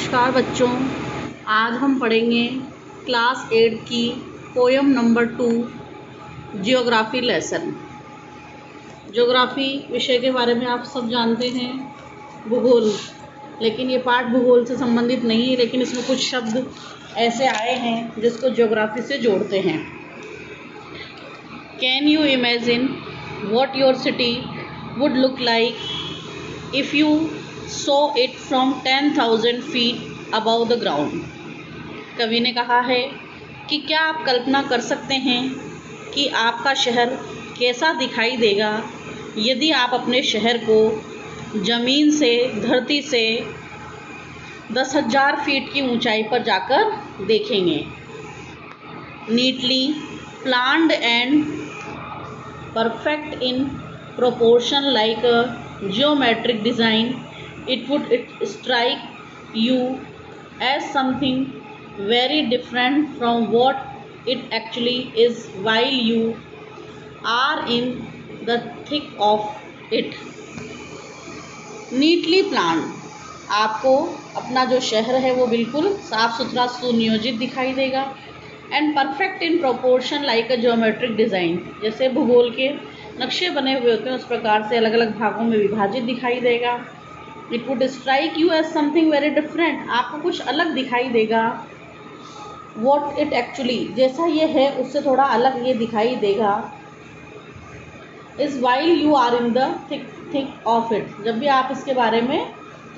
नमस्कार बच्चों, आज हम पढ़ेंगे क्लास 8 की poem number 2 geography lesson. Geography विषय के बारे में आप सब जानते हैं, भूगोल, लेकिन ये पाठ भूगोल से संबंधित नहीं है, लेकिन इसमें कुछ शब्द ऐसे आए हैं जिसको ज्योग्राफी से जोड़ते हैं। Can you imagine what your city would look like if you saw it from 10,000 feet above the ground। कवि ने कहा है कि क्या आप कल्पना कर सकते हैं कि आपका शहर कैसा दिखाई देगा यदि आप अपने शहर को ज़मीन से, धरती से 10,000 फीट की ऊंचाई पर जाकर देखेंगे। Neatly planned and perfect in proportion like a geometric design, it would strike you as something very different from what it actually is while you are in the thick of it। Neatly plan, आपको अपना जो शहर है वो बिल्कुल साफ सुथरा सुनियोजित दिखाई देगा। And perfect in proportion like a geometric design, जैसे भूगोल के नक्शे बने हुए होते हैं उस प्रकार से अलग अलग भागों में विभाजित दिखाई देगा। It would strike you as something very different, आपको कुछ अलग दिखाई देगा। वॉट इट एक्चुअली, जैसा ये है उससे थोड़ा अलग ये दिखाई देगा। Is while you are in the thick of it, जब भी आप इसके बारे में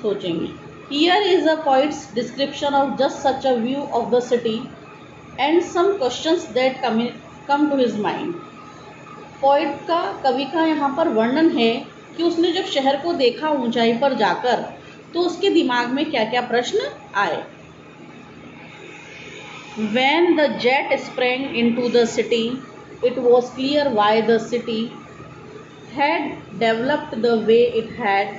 सोचेंगे। Here is a poet's description of just such a view of the city and some questions that come to his mind. Poet का, कवि का यहाँ पर वर्णन है कि उसने जब शहर को देखा ऊंचाई पर जाकर तो उसके दिमाग में क्या क्या प्रश्न आए। When the jet sprang into the city, it was clear why the city had developed the way it had.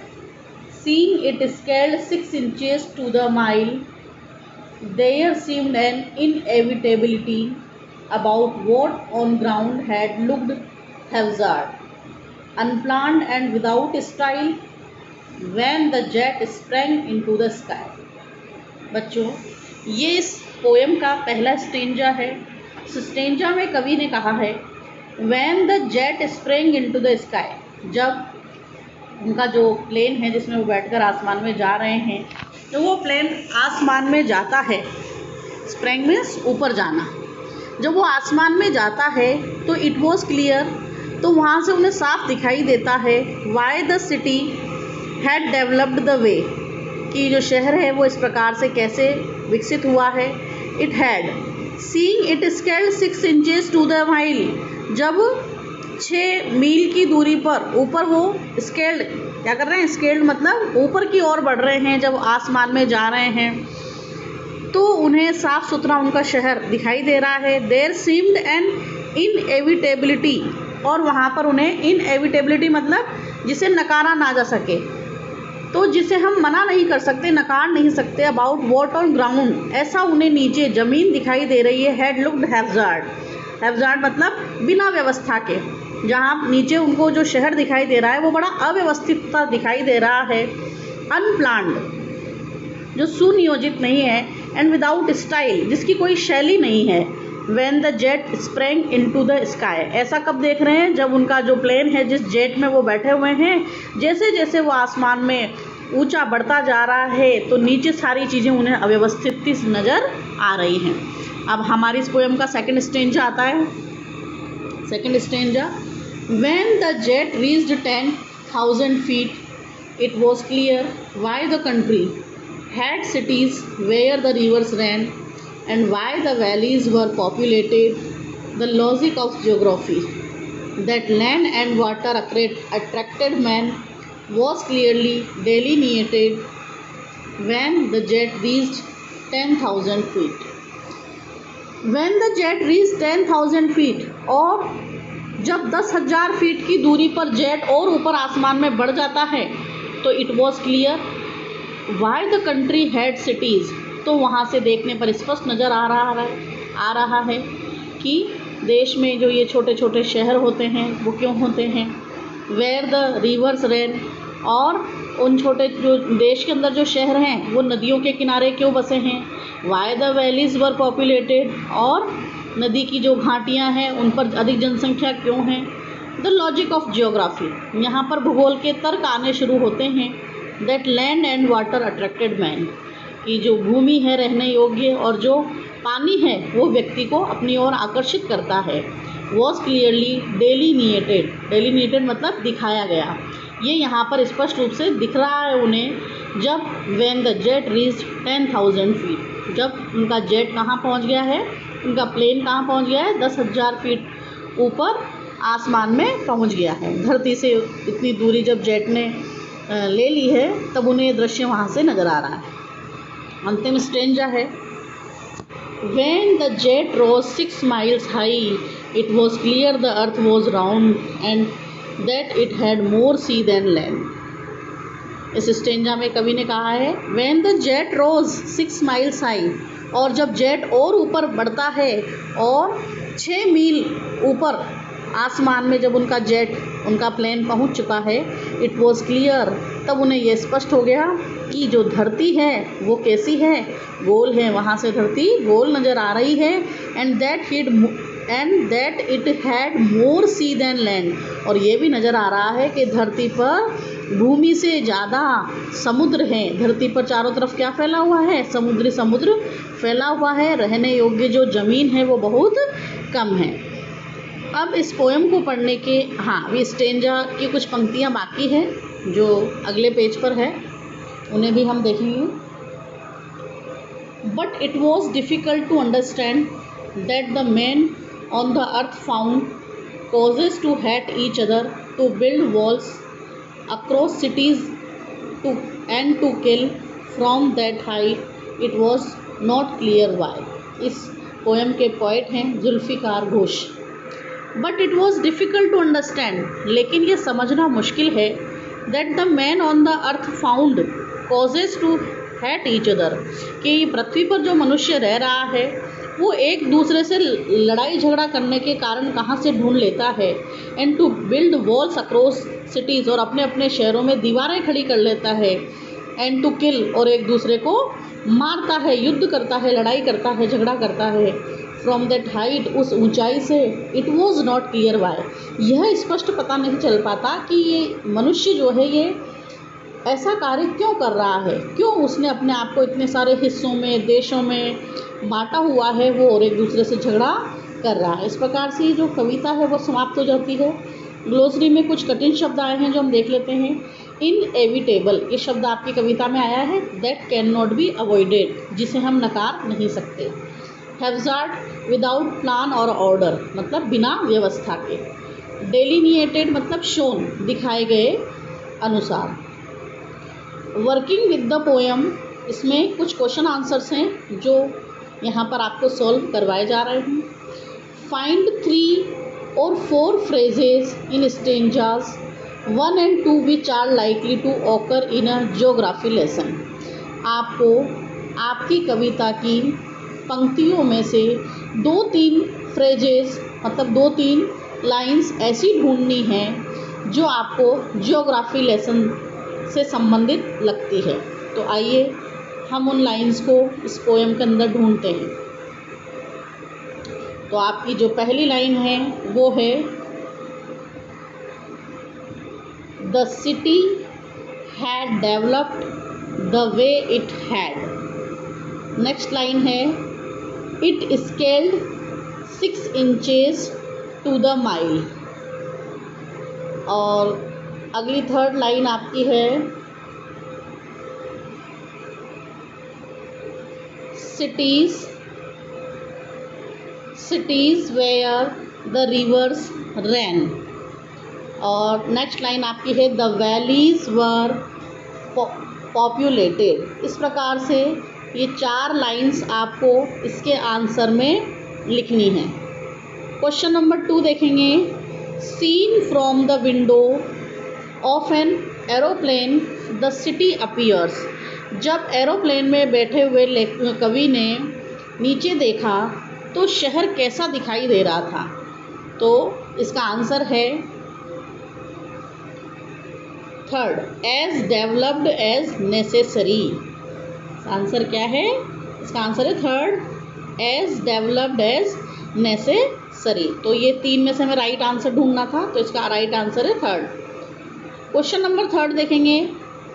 Seeing it scaled 6 inches to the mile, there seemed an inevitability about what on ground had looked haphazard, unplanned and without style when the jet sprang into the sky। बच्चों, ये इस poem का पहला stanza है। Stanza में कवि ने कहा है when the jet sprang into the sky, जब उनका जो प्लेन है जिसमें वो बैठकर आसमान में जा रहे हैं, तो वो प्लेन आसमान में जाता है। स्प्रेंग मीन्स ऊपर जाना। जब वो आसमान में जाता है तो इट वॉज क्लियर, तो वहाँ से उन्हें साफ दिखाई देता है why the city had developed the वे, कि जो शहर है वो इस प्रकार से कैसे विकसित हुआ है। It had seeing it scaled 6 inches to the mile, जब 6 मील की दूरी पर ऊपर वो स्केल्ड, क्या कर रहे हैं, स्केल्ड मतलब ऊपर की ओर बढ़ रहे हैं, जब आसमान में जा रहे हैं तो उन्हें साफ सुथरा उनका शहर दिखाई दे रहा है। देयर सीम्ड एन इनएविटेबिलिटी, और वहाँ पर उन्हें इनएविटेबिलिटी मतलब जिसे नकारा ना जा सके, तो जिसे हम मना नहीं कर सकते, नकार नहीं सकते। अबाउट वॉट ऑन ग्राउंड, ऐसा उन्हें नीचे ज़मीन दिखाई दे रही है। हैड लुक्ड हैप्जार्ड, हैप्जार्ड मतलब बिना व्यवस्था के, जहाँ नीचे उनको जो शहर दिखाई दे रहा है वो बड़ा अव्यवस्थित दिखाई दे रहा है। अनप्लान्ड, जो सुनियोजित नहीं है। एंड विदाउट स्टाइल, जिसकी कोई शैली नहीं है। When the jet sprang into the sky, ऐसा कब देख रहे हैं, जब उनका जो प्लेन है जिस जेट में वो बैठे हुए हैं, जैसे जैसे वो आसमान में ऊंचा बढ़ता जा रहा है तो नीचे सारी चीज़ें उन्हें अव्यवस्थित नज़र आ रही हैं। अब हमारी इस पोएम का सेकंड स्टेंजा आता है। Second stanza, When the jet reached 10,000 feet, it was clear why the country had cities where the rivers ran and why the valleys were populated. The logic of geography, that land and water attracted man, was clearly delineated when the jet reached 10,000 feet। When the jet reached 10,000 feet, और जब 10,000 feet की दूरी पर jet और ऊपर आसमान में बढ़ जाता है तो it was clear why the country had cities, तो वहाँ से देखने पर स्पष्ट नज़र आ रहा है कि देश में जो ये छोटे छोटे शहर होते हैं वो क्यों होते हैं। वेयर द रिवर्स रेन, और उन छोटे जो देश के अंदर जो शहर हैं वो नदियों के किनारे क्यों बसे हैं, why the valleys were populated, और नदी की जो घाटियाँ हैं उन पर अधिक जनसंख्या क्यों है। द लॉजिक ऑफ जियोग्राफी, यहाँ पर भूगोल के तर्क आने शुरू होते हैं। That land and water attracted man, कि जो भूमि है रहने योग्य और जो पानी है वो व्यक्ति को अपनी ओर आकर्षित करता है। वॉज क्लियरली डेलीनिएटेड, डेलीनिएटेड मतलब दिखाया गया, ये यहाँ पर स्पष्ट रूप से दिख रहा है उन्हें जब when the jet reach 10,000 feet, जब उनका जेट कहाँ पहुँच गया है, उनका प्लेन कहाँ पहुँच गया है, 10,000 फीट ऊपर आसमान में पहुँच गया है। धरती से इतनी दूरी जब जेट ने ले ली है तब उन्हें ये दृश्य वहाँ से नज़र आ रहा है। अंतिम स्टेंजा है, When the jet rose 6 miles high, it was clear the earth was round and that it had more sea than land. इस स्टेंजा में कवि ने कहा है When the jet rose 6 miles high, और जब जेट और ऊपर बढ़ता है और 6 मील ऊपर आसमान में जब उनका जेट, उनका प्लेन पहुंच चुका है, इट वॉज क्लियर, तब उन्हें यह स्पष्ट हो गया कि जो धरती है वो कैसी है, गोल है, वहाँ से धरती गोल नज़र आ रही है। And that it had more sea than land, और ये भी नज़र आ रहा है कि धरती पर भूमि से ज़्यादा समुद्र है। धरती पर चारों तरफ क्या फैला हुआ है, समुद्र फैला हुआ है, रहने योग्य जो ज़मीन है वो बहुत कम है। अब इस पोएम को पढ़ने के ये स्टेंजा की कुछ पंक्तियाँ बाकी हैं जो अगले पेज पर है, उन्हें भी हम देखेंगे। But it was difficult to understand that the man on the earth found causes to hate each other, to build walls across cities and to kill from that height, it was not clear why. इस poem के poet हैं Zulfikar Ghosh. But it was difficult to understand, लेकिन ये समझना मुश्किल है, that the man on the earth found causes to hate each other, कि पृथ्वी पर जो मनुष्य रह रहा है वो एक दूसरे से लड़ाई झगड़ा करने के कारण कहाँ से ढूंढ लेता है। And to build walls across cities, और अपने अपने शहरों में दीवारें खड़ी कर लेता है। एंड टू किल, और एक दूसरे को मारता है, युद्ध करता है, लड़ाई करता है, झगड़ा करता है। फ्रॉम दैट हाइट, उस ऊंचाई से, it was not clear why, यह स्पष्ट पता नहीं चल पाता कि ये मनुष्य जो है ये ऐसा कार्य क्यों कर रहा है, क्यों उसने अपने आप को इतने सारे हिस्सों में, देशों में बांटा हुआ है वो, और एक दूसरे से झगड़ा कर रहा है। इस प्रकार से जो कविता है वो समाप्त हो जाती है। ग्लोसरी में कुछ कठिन शब्द आए हैं जो हम देख लेते हैं। इनएविटेबल, ये शब्द आपकी कविता में आया है। That can not be avoided, जिसे हम नकार नहीं सकते। हैज़ार्ड, विदाउट प्लान और ऑर्डर, मतलब बिना व्यवस्था के। डेलिनिएटेड मतलब शोन, दिखाए गए अनुसार। वर्किंग विद द पोएम, इसमें कुछ क्वेश्चन आंसर्स हैं जो यहाँ पर आपको सॉल्व करवाए जा रहे हैं। Find 3 or 4 phrases in stanzas 1 and 2 which are likely to occur in a geography lesson। आपको आपकी कविता की पंक्तियों में से 2-3 फ्रेजेस, मतलब 2-3 लाइंस ऐसी ढूंढनी हैं जो आपको जियोग्राफी लेसन से संबंधित लगती है। तो आइए हम उन लाइंस को इस पोएम के अंदर ढूंढते हैं। तो आपकी जो पहली लाइन है वो है, the city had developed the way it had. Next line है, it scaled 6 inches to the mile. और अगली थर्ड लाइन आपकी है, cities where the rivers ran। और नेक्स्ट लाइन आपकी है, द वैलीज वर पॉपुलेटेड। इस प्रकार से ये 4 लाइंस आपको इसके आंसर में लिखनी है। क्वेश्चन नंबर 2 देखेंगे। Scene from the window of an aeroplane the city appears. जब एरोप्लेन में बैठे हुए कवि ने नीचे देखा तो शहर कैसा दिखाई दे रहा था। तो इसका आंसर है third, as developed as necessary. Answer क्या है? इसका आंसर है third, as developed as necessary. तो ये तीन में से हमें राइट आंसर ढूंढना था, तो इसका राइट आंसर है थर्ड। क्वेश्चन नंबर थर्ड देखेंगे,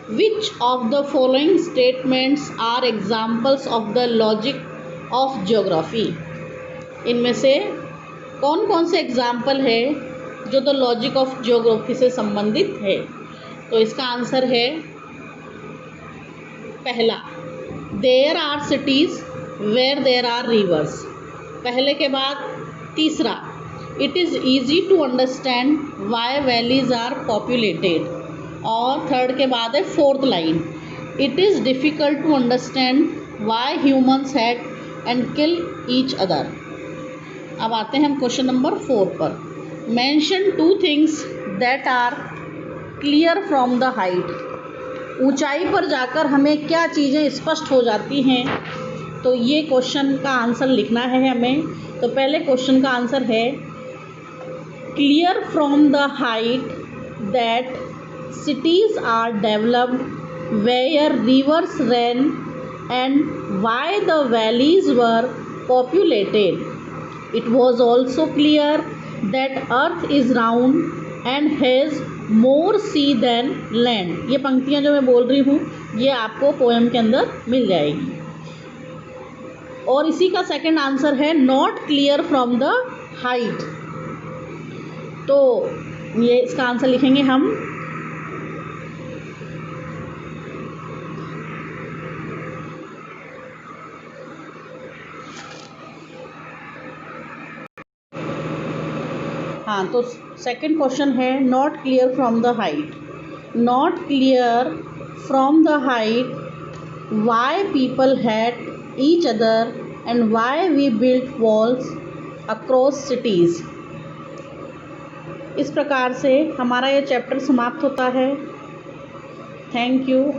which of the following statements are examples of the logic of geography. इनमें से कौन कौन से एग्जाम्पल है जो द लॉजिक ऑफ ज्योग्राफी से संबंधित है? तो इसका आंसर है पहला, there are cities where there are rivers. पहले के बाद तीसरा, it is easy to understand why valleys are populated. और थर्ड के बाद है fourth line, it is difficult to understand why humans had and kill each other. अब आते हैं हम क्वेश्चन नंबर 4 पर। Mention 2 things that are clear from the height. ऊंचाई पर जाकर हमें क्या चीज़ें स्पष्ट हो जाती हैं? तो ये क्वेश्चन का आंसर लिखना है हमें। तो पहले क्वेश्चन का आंसर है, clear from the height that cities are developed where rivers ran and why the valleys were populated. It was also clear that earth is round and has more sea than land. ये पंक्तियाँ जो मैं बोल रही हूँ ये आपको poem के अंदर मिल जाएगी। और इसी का सेकंड आंसर है not clear from the height. तो ये इसका आंसर लिखेंगे हम, हाँ। तो सेकंड क्वेश्चन है not clear from the height. Not clear from the height why people hate each other and why we built walls across cities. इस प्रकार से हमारा ये चैप्टर समाप्त होता है। Thank you.